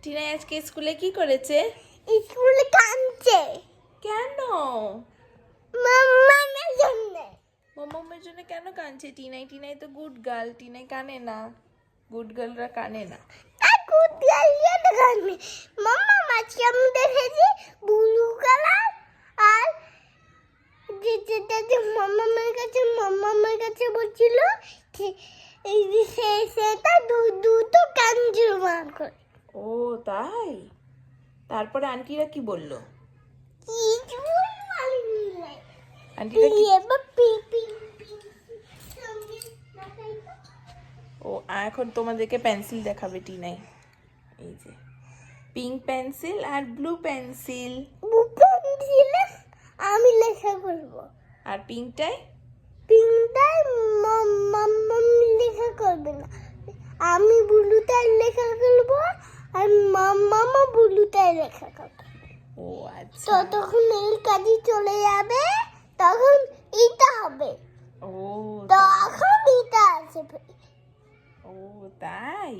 টিনা আজকে স্কুলে কি করেছে? স্কুলে কাঁদছে। কেন? মামার জন্য। মামার জন্য কেন কাঁদছে? টিনাই তো গুড গার্ল, টিনাই কানে না। গুড গার্লরা কানে না। আর গুড গার্লিয়া দেখানি। মামা আজকে আমি দেখেছি ব্লু কালার আর যেটা মামার কাছে বলছিল এই যে সেটা দুটো কাঞ্জুর মার করে। ও তাই? তারপরে আন্টিরা কি বললো? কি জুল মারিনি। আন্টিরা কি? এবার পিপি ও এখন তোমাদেরকে পেন্সিল দেখাবে টিনাই। এই যে পিঙ্ক পেন্সিল আর ব্লু পেন্সিল। পেন্সিলে আমি লেখা করবো। আর পিঙ্কটাই? পিঙ্কটাই মাম্মা লেখা করবে না। আমি ব্লুটাই লেখা করবো আর মাম্মা ব্লুটাই লেখা করবে। ও আচ্ছা। তো তখন এই কাজই চলে যাবে, তখন এটা হবে। ও তখন এটা আসবে। ও তাই?